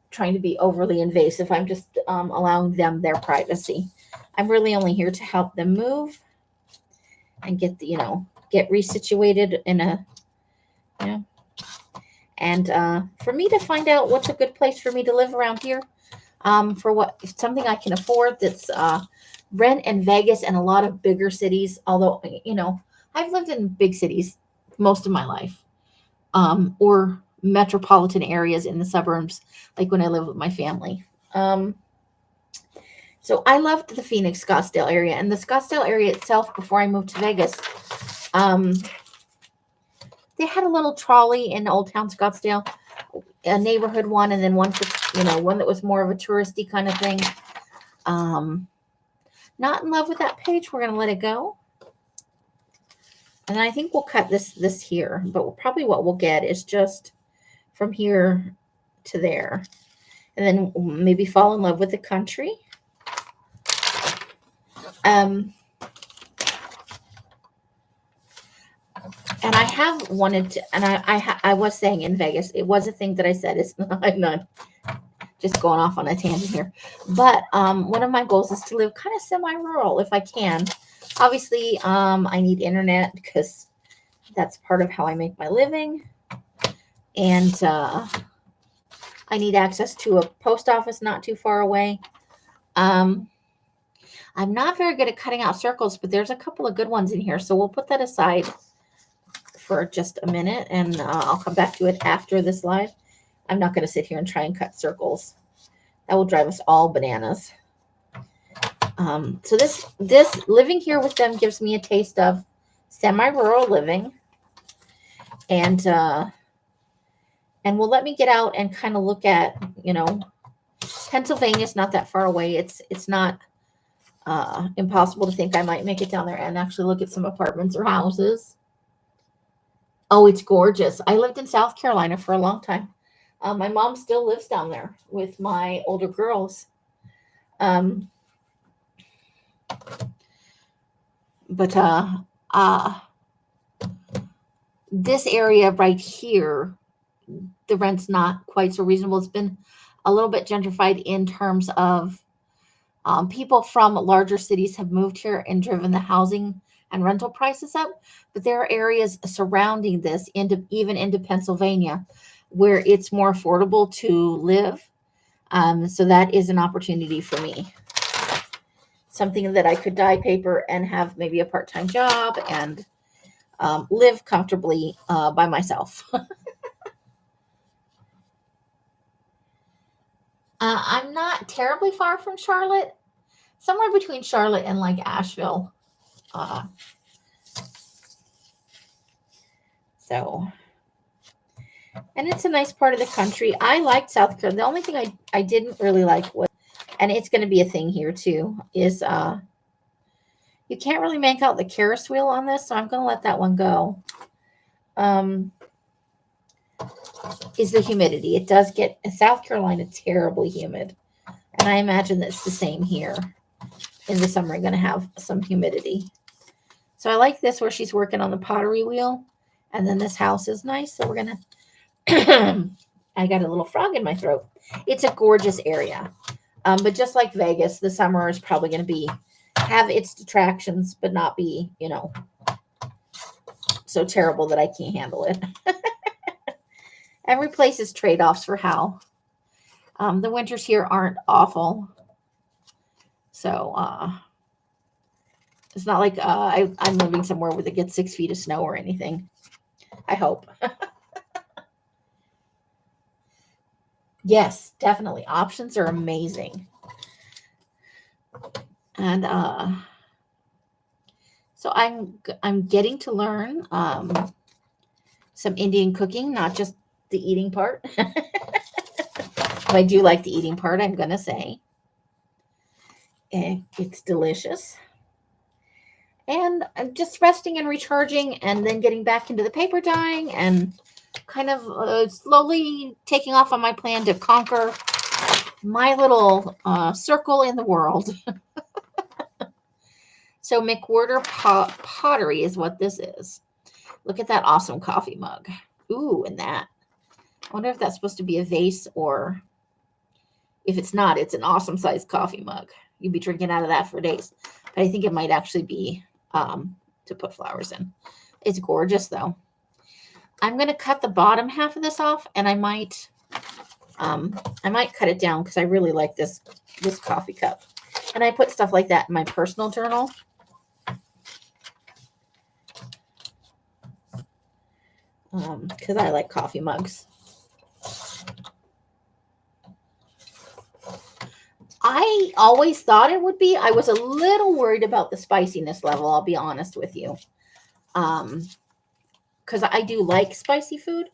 trying to be overly invasive. I'm just allowing them their privacy. I'm really only here to help them move and get get resituated in a, and for me to find out what's a good place for me to live around here, for something I can afford that's rent in Vegas and a lot of bigger cities. Although, I've lived in big cities most of my life, or metropolitan areas in the suburbs, like when I lived with my family. So I loved the Phoenix, Scottsdale area, and the Scottsdale area itself before I moved to Vegas. They had a little trolley in Old Town Scottsdale, a neighborhood one, and then one for, one that was more of a touristy kind of thing. Not in love with that page. We're going to let it go. And I think we'll cut this here, but probably what we'll get is just from here to there. And then maybe fall in love with the country. And I have wanted to, and I was saying in Vegas, it was a thing that I said, I'm not just going off on a tangent here, but one of my goals is to live kind of semi-rural if I can. Obviously, I need internet because that's part of how I make my living. And I need access to a post office not too far away. I'm not very good at cutting out circles, but there's a couple of good ones in here. So we'll put that aside for just a minute, and I'll come back to it after this live. I'm not going to sit here and try and cut circles. That will drive us all bananas. So this living here with them gives me a taste of semi-rural living, and will let me get out and kind of look at, Pennsylvania's not that far away. It's not impossible to think I might make it down there and actually look at some apartments or houses. Oh, it's gorgeous. I lived in South Carolina for a long time. My mom still lives down there with my older girls. But this area right here, the rent's not quite so reasonable. It's been a little bit gentrified in terms of people from larger cities have moved here and driven the housing and rental prices up. But there are areas surrounding this, even into Pennsylvania, where it's more affordable to live. So that is an opportunity for me. Something that I could dye paper and have maybe a part-time job and live comfortably by myself. I'm not terribly far from Charlotte, somewhere between Charlotte and like Asheville. And it's a nice part of the country. I liked South Carolina. The only thing I didn't really like was, and it's going to be a thing here too, is you can't really make out the Ferris wheel on this, so I'm going to let that one go. Is the humidity. It does get, in South Carolina, terribly humid. And And I imagine that's the same here. In the summer, I'm going to have some humidity. So I like this where she's working on the pottery wheel. And then this house is nice. So we're going to, I got a little frog in my throat. It's a gorgeous area. But just like Vegas, the summer is probably going to have its detractions, but not be, so terrible that I can't handle it. Every place is trade-offs for how. The winters here aren't awful. So it's not like I'm living somewhere where they get 6 feet of snow or anything. I hope. Yes, definitely. Options are amazing. And so I'm getting to learn some Indian cooking, not just the eating part. I do like the eating part, I'm going to say. It's delicious. And I'm just resting and recharging and then getting back into the paper dyeing and kind of slowly taking off on my plan to conquer my little circle in the world. So McWhorter Pottery is what this is. Look at that awesome coffee mug. Ooh, and that. I wonder if that's supposed to be a vase or if it's not, it's an awesome sized coffee mug. You'd be drinking out of that for days. But I think it might actually be to put flowers in. It's gorgeous though. I'm going to cut the bottom half of this off and I might cut it down because I really like this coffee cup. And I put stuff like that in my personal journal. Because I like coffee mugs. I always thought it would be. I was a little worried about the spiciness level, I'll be honest with you. Because I do like spicy food,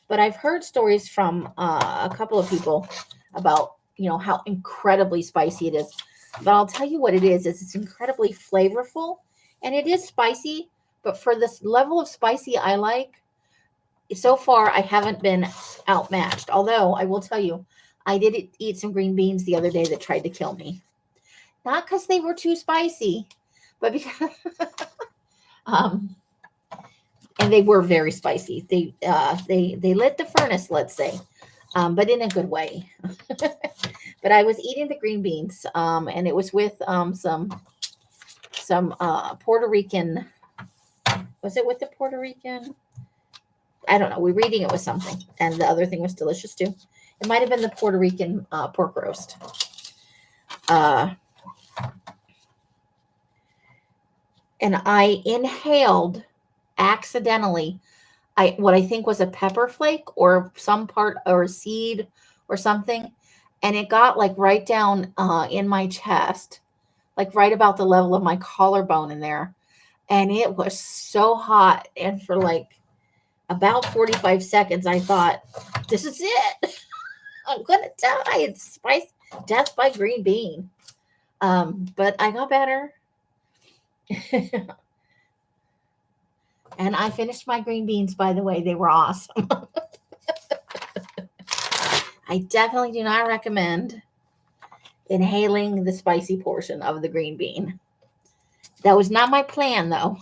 but I've heard stories from a couple of people about, how incredibly spicy it is. But I'll tell you what it is it's incredibly flavorful, and it is spicy, but for this level of spicy I like, so far I haven't been outmatched. Although I will tell you, I did eat some green beans the other day that tried to kill me. Not because they were too spicy, but because and they were very spicy. They lit the furnace, let's say, but in a good way. But I was eating the green beans, and it was with some Puerto Rican. Was it with the Puerto Rican? I don't know. We were eating it with something, and the other thing was delicious too. It might have been the Puerto Rican pork roast. And I inhaled accidentally what I think was a pepper flake or some part or a seed or something. And it got like right down in my chest, like right about the level of my collarbone in there. And it was so hot. And for like about 45 seconds, I thought, this is it. I'm going to die. It's death by green bean. But I got better. And I finished my green beans, by the way. They were awesome. I definitely do not recommend inhaling the spicy portion of the green bean. That was not my plan, though.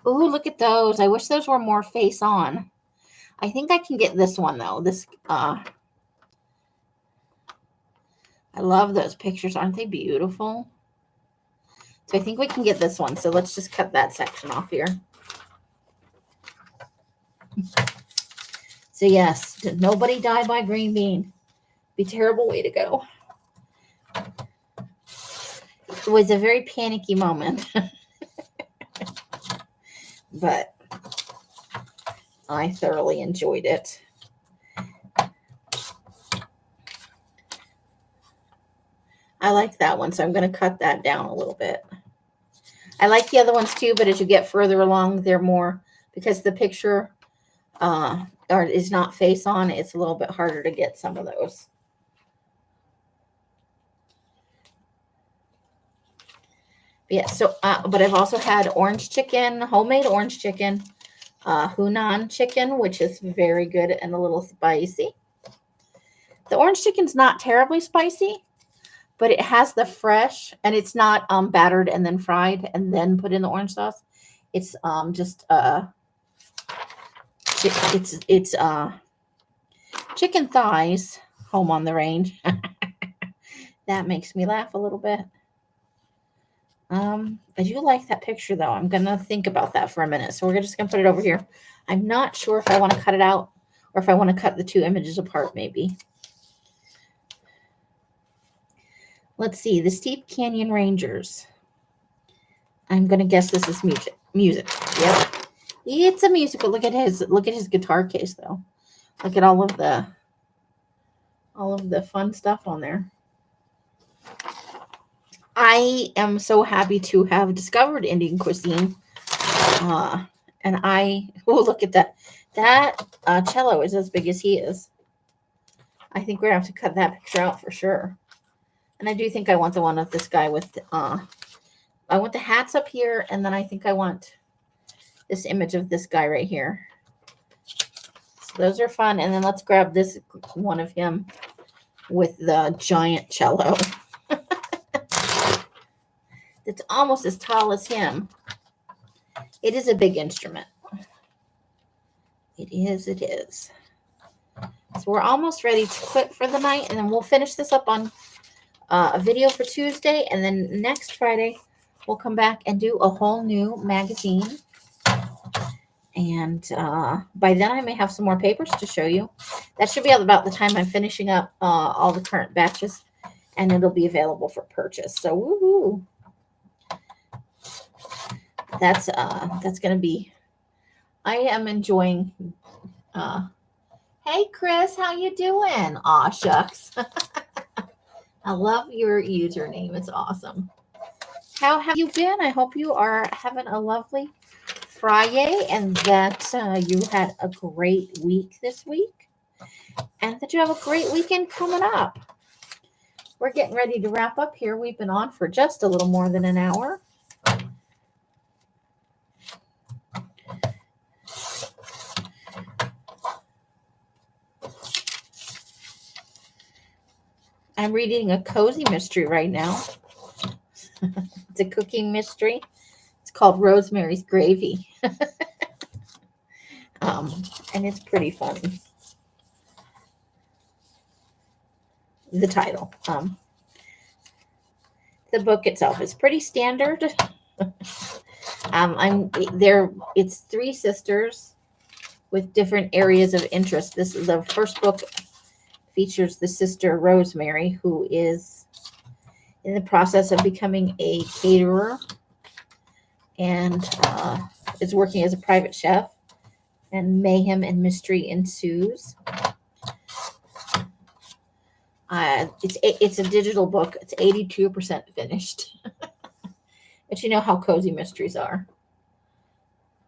Ooh, look at those. I wish those were more face on. I think I can get this one, though. I love those pictures. Aren't they beautiful? So I think we can get this one. So let's just cut that section off here. So yes, nobody die by green bean. Be a terrible way to go. It was a very panicky moment. But I thoroughly enjoyed it. I like that one, so I'm going to cut that down a little bit. I like the other ones too, but as you get further along, they're more, because the picture is not face on, it's a little bit harder to get some of those. Yeah, so, but I've also had orange chicken, homemade orange chicken, Hunan chicken, which is very good and a little spicy. The orange chicken's not terribly spicy, but it has the fresh, and it's not battered and then fried and then put in the orange sauce. It's just it's chicken thighs, home on the range. That makes me laugh a little bit. I do like that picture though. I'm gonna think about that for a minute. So we're just gonna put it over here. I'm not sure if I want to cut it out or if I want to cut the two images apart, maybe. Let's see, the Steep Canyon Rangers. I'm gonna guess this is music. Yep. It's a musical. Look at his guitar case though. Look at all of the fun stuff on there. I am so happy to have discovered Indian cuisine. And look at that. That cello is as big as he is. I think we're going to have to cut that picture out for sure. And I do think I want the one of this guy with, I want the hats up here. And then I think I want this image of this guy right here. So those are fun. And then let's grab this one of him with the giant cello. It's almost as tall as him. It is a big instrument. It is. So we're almost ready to quit for the night, and then we'll finish this up on a video for Tuesday, and then next Friday we'll come back and do a whole new magazine. And by then I may have some more papers to show you. That should be about the time I'm finishing up all the current batches, and it'll be available for purchase. So woohoo! That's gonna be. I am enjoying. Hey Chris, how you doing? Aw shucks. I love your username. It's awesome. How have you been? I hope you are having a lovely Fri-Yay and that you had a great week this week, and that you have a great weekend coming up. We're getting ready to wrap up here. We've been on for just a little more than an hour. I'm reading a cozy mystery right now. It's a cooking mystery. It's called Rosemary's Gravy. And it's pretty funny. The title. The book itself is pretty standard. It's three sisters with different areas of interest. This is the first book. Features the sister Rosemary, who is in the process of becoming a caterer and is working as a private chef, and mayhem and mystery ensues. It's a digital book. It's 82% finished. But you know how cozy mysteries are.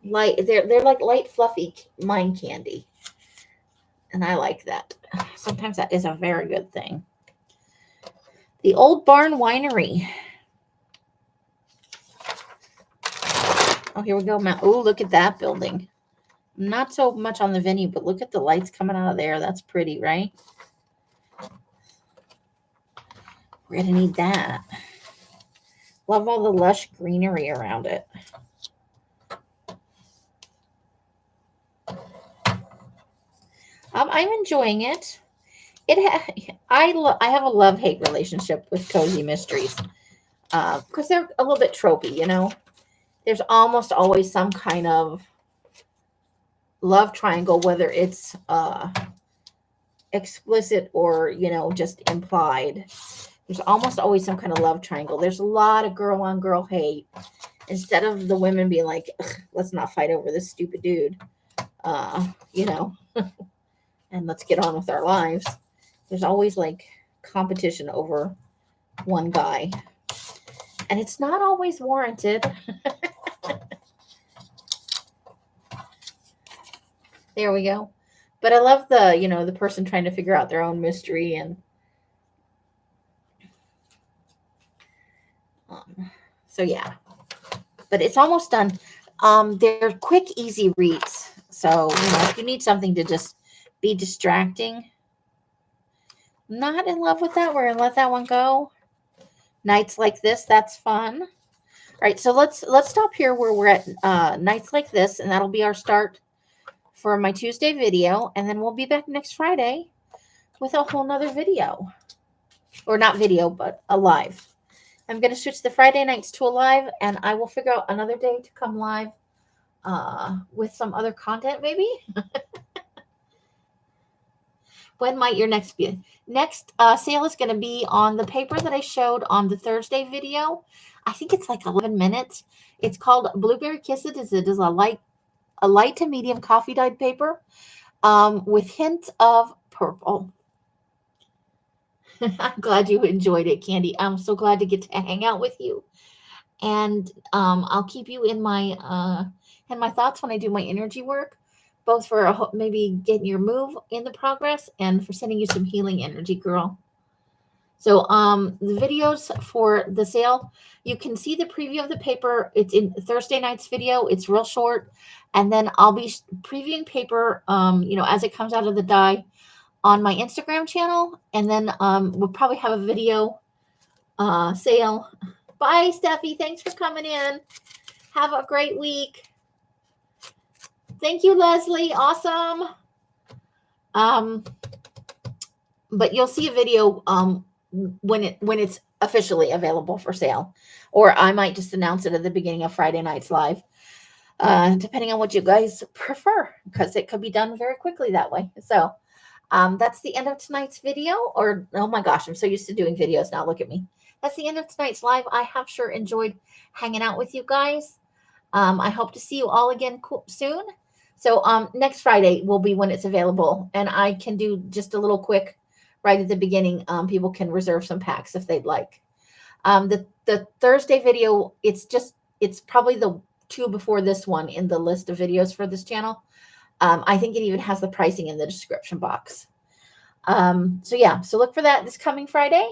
They're like light, fluffy mind candy. And I like that. Sometimes that is a very good thing. The Old Barn Winery. Oh, here we go. Oh, look at that building. Not so much on the venue, but look at the lights coming out of there. That's pretty, right? We're going to need that. Love all the lush greenery around it. I'm enjoying it. I have a love-hate relationship with cozy mysteries because they're a little bit tropey, you know. There's almost always some kind of love triangle, whether it's explicit or, you know, just implied. There's almost always some kind of love triangle. There's a lot of girl-on-girl hate. Instead of the women being like, let's not fight over this stupid dude, you know. And let's get on with our lives. There's always like competition over one guy. And it's not always warranted. There we go. But I love the person trying to figure out their own mystery. And so, yeah. But it's almost done. They're quick, easy reads. So, if you need something to just be distracting, Not in love with that. We're going to let that one go. Nights like this, that's fun. All right, so let's stop here where we're at nights like this, and that'll be our start for my Tuesday video, and then we'll be back next Friday with a whole nother video. Or not video, but a live. I'm going to switch the Friday nights to a live, and I will figure out another day to come live with some other content maybe. When might your next be? Next sale is going to be on the paper that I showed on the Thursday video. I think it's like 11 minutes. It's called Blueberry Kisses. It is a light to medium coffee dyed paper with hints of purple. I'm glad you enjoyed it, Candy. I'm so glad to get to hang out with you. And I'll keep you in my thoughts when I do my energy work, both for maybe getting your move in the progress and for sending you some healing energy, girl. So the videos for the sale, you can see the preview of the paper. It's in Thursday night's video. It's real short. And then I'll be previewing paper, as it comes out of the die on my Instagram channel. And then we'll probably have a video sale. Bye, Steffi. Thanks for coming in. Have a great week. Thank you, Leslie. Awesome. But you'll see a video when it's officially available for sale, or I might just announce it at the beginning of Friday night's live, depending on what you guys prefer, because it could be done very quickly that way. So that's the end of tonight's video. Or oh my gosh, I'm so used to doing videos now. Look at me. That's the end of tonight's live. I have sure enjoyed hanging out with you guys. I hope to see you all again soon. So next Friday will be when it's available, and I can do just a little quick right at the beginning. People can reserve some packs if they'd like. The Thursday video, it's probably the 2 before this one in the list of videos for this channel. I think it even has the pricing in the description box. So yeah, so look for that this coming Friday.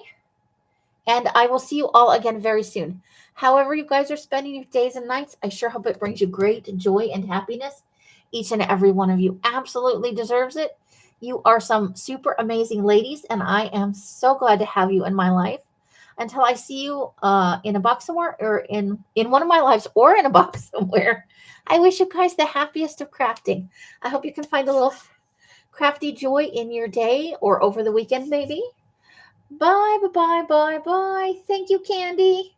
And I will see you all again very soon. However you guys are spending your days and nights, I sure hope it brings you great joy and happiness. Each and every one of you absolutely deserves it. You are some super amazing ladies, and I am so glad to have you in my life. Until I see you in a box somewhere, or in one of my lives, or in a box somewhere, I wish you guys the happiest of crafting. I hope you can find a little crafty joy in your day or over the weekend maybe. Bye, bye, bye, bye. Thank you, Candy.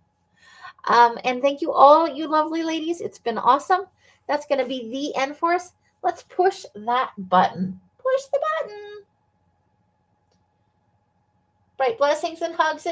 And thank you all, you lovely ladies. It's been awesome. That's going to be the end for us. Let's push that button. Push the button. Bright blessings and hugs and